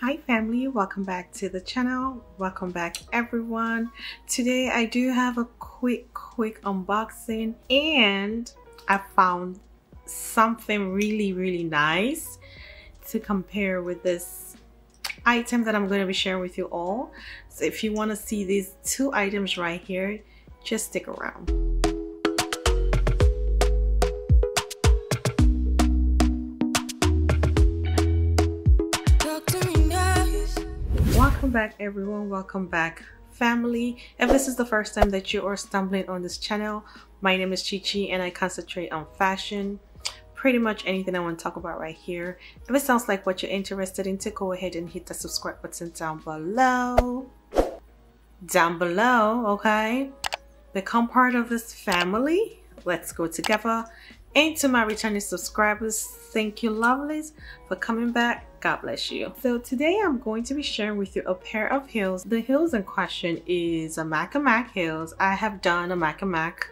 Hi family, welcome back to the channel. Welcome back everyone. Today I do have a quick unboxing, and I found something really nice to compare with this item that I'm going to be sharing with you all. So if you want to see these two items right here, just stick around. Welcome back everyone, welcome back family. If this is the first time that you are stumbling on this channel, my name is Chichi and I concentrate on fashion. Pretty much anything I want to talk about right here. If it sounds like what you're interested in, to go ahead and hit the subscribe button down below, okay? Become part of this family. Let's go together. And to my returning subscribers, thank you lovelies for coming back. God bless you. So today I'm going to be sharing with you a pair of heels. The heels in question is a Mach Mach heels. I have done a Mach Mach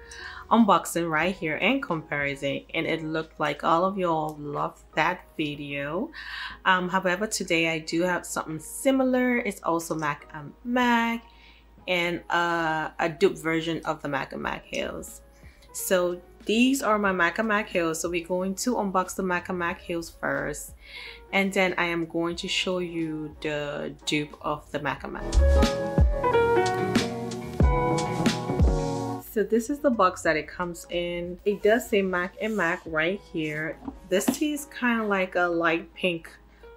unboxing right here and comparison, and it looked like all of y'all loved that video. However, today I do have something similar. It's also Mach Mach and a dupe version of the Mach Mach heels. So these are my Mach Mach heels. So we're going to unbox the Mach Mach heels first, and then I am going to show you the dupe of the Mach Mach. So this is the box that it comes in. It does say Mach Mach right here. This tee is kind of like a light pink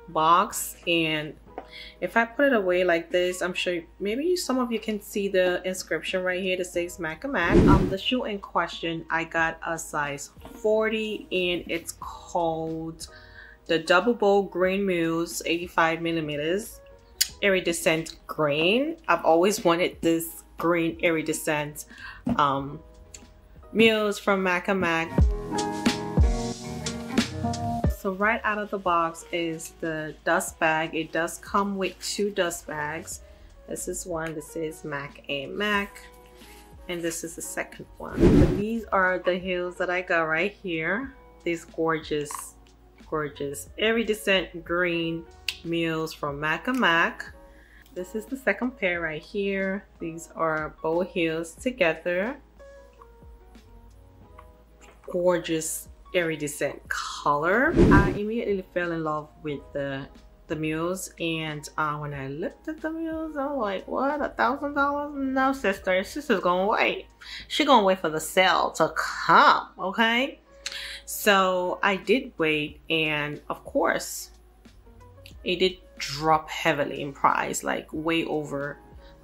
box, and if I put it away like this, I'm sure maybe some of you can see the inscription right here that says Mach Mach. The shoe in question, I got a size 40 and it's called the Double Bow Green Muse 85 millimeters iridescent green. I've always wanted this green iridescent muse from Mach Mach. So right out of the box is the dust bag. It does come with two dust bags. This is one that says Mach Mach, and this is the second one. So these are the heels that I got right here. These gorgeous iridescent green mules from Mach Mach. This is the second pair right here. These are both heels together. Gorgeous iridescent color. I immediately fell in love with the mules, and when I looked at the mules, I was like, what, $1,000? No, sister's gonna wait. She gonna wait for the sale to come, okay? So I did wait, and of course it did drop heavily in price, like way over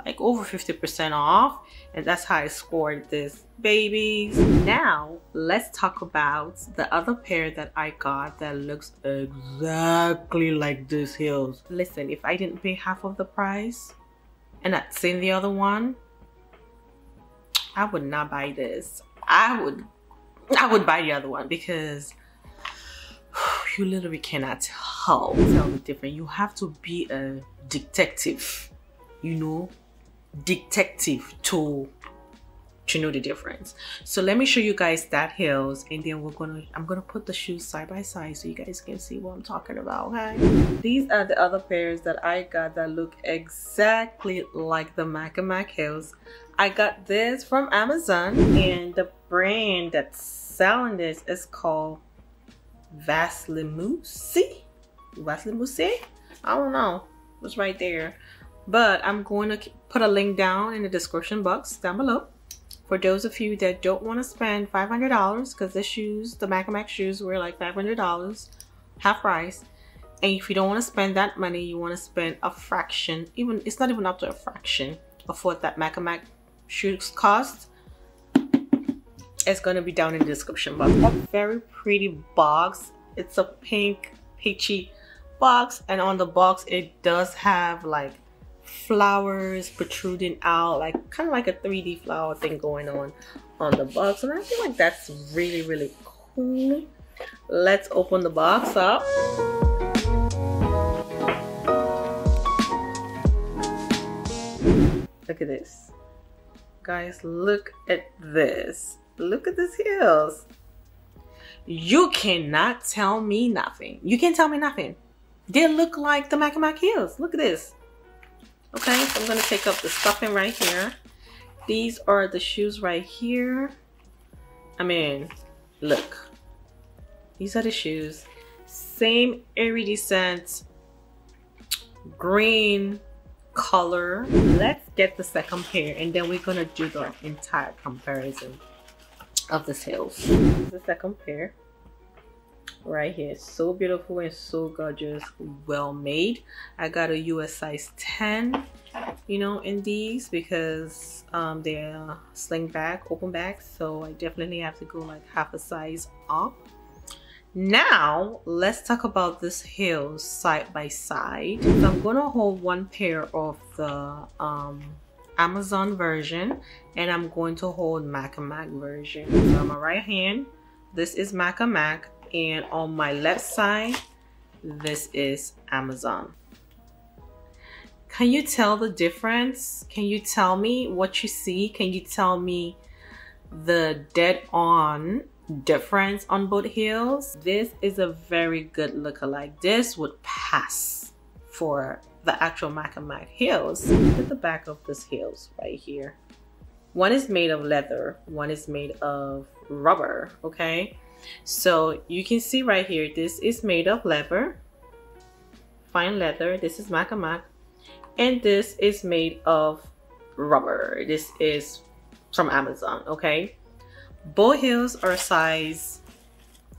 50% off, and that's how I scored this babies. Now let's talk about the other pair that I got that looks exactly like these heels. Listen, if I didn't pay half of the price and I'd seen the other one, I would not buy this. I would buy the other one, because you literally cannot tell the difference. You have to be a detective, you know, to know the difference. So let me show you guys that heels, and then I'm gonna put the shoes side by side so you guys can see what I'm talking about, okay? These are the other pairs that I got that look exactly like the Mach Mach heels. I got this from Amazon, and the brand that's selling this is called Vaselimuse. I don't know, it's right there, but I'm going to put a link down in the description box down below for those of you that don't want to spend $500, because the Mach Mach shoes were like $500 half price. And if you don't want to spend that money, you want to spend a fraction, even it's not even up to a fraction of what that Mach Mach shoes cost, it's going to be down in the description box. A very pretty box. It's a pink peachy box, and on the box it does have like flowers protruding out, like kind of like a 3D flower thing going on the box, and I feel like that's really cool. Let's open the box up. Look at this, guys. Look at this. Look at these heels. You cannot tell me nothing. You can't tell me nothing. they look like the Mach Mach heels. Look at this. Okay, so I'm gonna take up the stuffing right here. These are the shoes right here. I mean, look. These are the shoes. Same iridescent green color. Let's get the second pair and then we're gonna do the entire comparison of the heels. This is the second pair right here. So beautiful and so gorgeous, well made. I got a US size 10, you know, in these because they're sling back, open back, so I definitely have to go like half a size up. Now let's talk about this heels side by side. So I'm gonna hold one pair of the Amazon version and I'm going to hold Mach Mach version. So on my right hand, this is Mach Mach, and on my left side, this is Amazon. Can you tell the difference? Can you tell me what you see? Can you tell me the dead on difference on both heels? This is a very good lookalike. This would pass for the actual Mach Mach heels. Look at the back of this heels right here. One is made of leather, one is made of rubber, okay? So you can see right here, this is made of leather, fine leather. This is Mach Mach, and this is made of rubber. This is from Amazon, okay? Both heels are size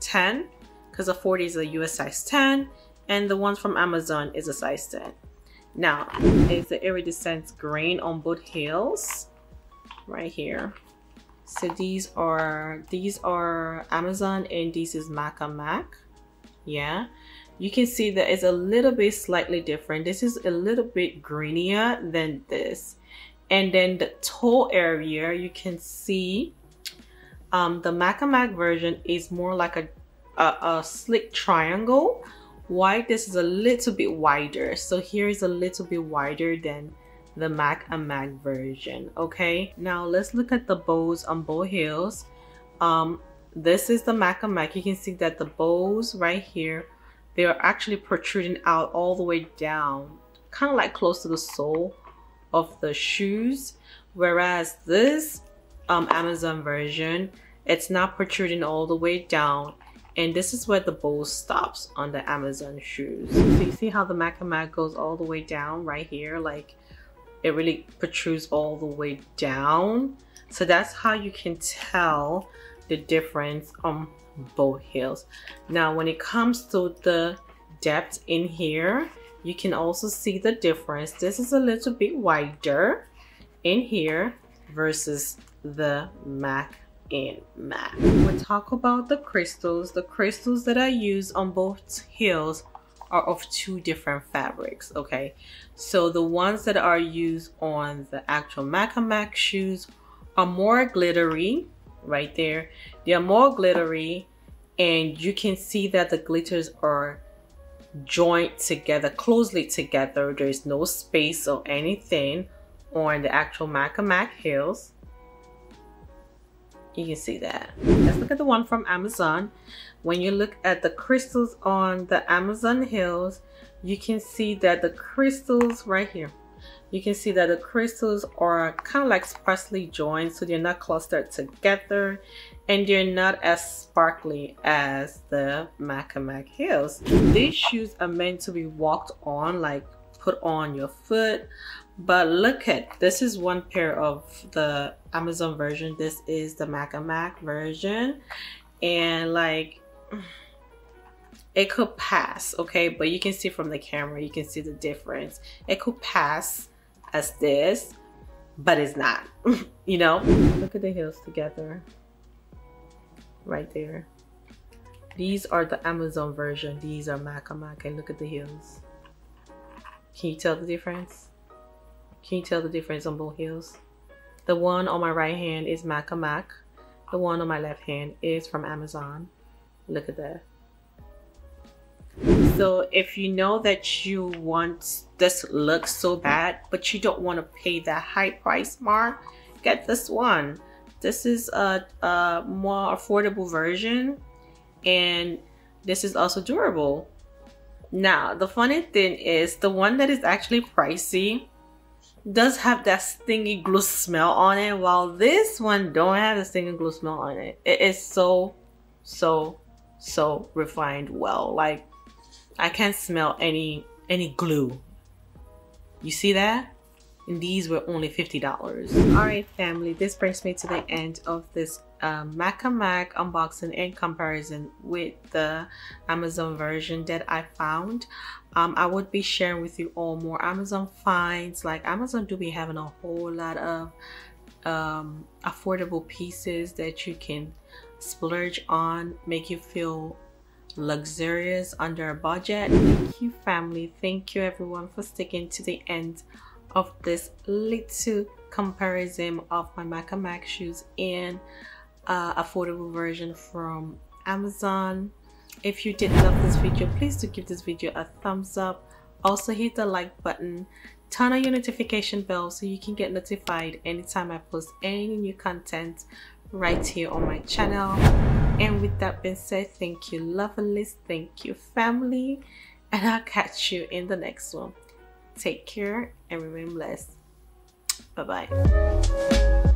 10 because the 40 is a US size 10 and the ones from Amazon is a size 10. Now, it's the iridescent grain on both heels right here. So these are Amazon and this is Mach Mach. Yeah, you can see that it's a little bit slightly different. This is a little bit greenier than this, and then the toe area you can see the Mach Mach version is more like a slick triangle. Why this is a little bit wider. So here is a little bit wider than the Mach Mach version. Okay, now let's look at the bows on both heels. This is the Mach Mach. You can see that the bows right here, they are actually protruding out all the way down, kind of like close to the sole of the shoes, whereas this Amazon version, it's not protruding all the way down, and this is where the bow stops on the Amazon shoes. So you see how the Mach Mach goes all the way down right here, like it really protrudes all the way down. So that's how you can tell the difference on both heels. Now when it comes to the depth in here, you can also see the difference. This is a little bit wider in here versus the Mach Mach. We'll talk about the crystals. The crystals that I use on both heels are of two different fabrics, okay? So the ones that are used on the actual Mach Mach shoes are more glittery, right there. They are more glittery, and you can see that the glitters are joined together, closely together. There's no space or anything on the actual Mach Mach heels. You can see that. Let's look at the one from Amazon. When you look at the crystals on the Amazon heels, you can see that the crystals right here, you can see that the crystals are kind of like sparsely joined, so they're not clustered together and they're not as sparkly as the Mach Mach heels. These shoes are meant to be walked on, like put on your foot. But look at, this is one pair of the Amazon version. This is the Mach Mach version, and like it could pass, okay? But you can see from the camera, you can see the difference. It could pass as this, but it's not, you know? Look at the heels together right there. These are the Amazon version. These are Mach Mach, and look at the heels. Can you tell the difference? Can you tell the difference on both heels? The one on my right hand is Mach Mach. The one on my left hand is from Amazon. Look at that. So if you know that you want this look so bad, but you don't want to pay that high price mark, get this one. This is a more affordable version, and this is also durable. Now, the funny thing is the one that is actually pricey does have that stingy glue smell on it, while this one don't have the stingy glue smell on it. It is so refined well. Like, I can't smell any glue. You see that? And these were only $50. Alright family, this brings me to the end of this Mach Mach unboxing and comparison with the Amazon version that I found. I would be sharing with you all more Amazon finds. Like, Amazon do be having a whole lot of affordable pieces that you can splurge on, make you feel luxurious under a budget. Thank you family, thank you everyone for sticking to the end of this little comparison of my Mach Mach shoes and affordable version from Amazon. If you did love this video, please do give this video a thumbs up. Also hit the like button, turn on your notification bell so you can get notified anytime I post any new content right here on my channel. And with that being said, thank you lovelies, thank you family, and I'll catch you in the next one. Take care and remain blessed. Bye bye.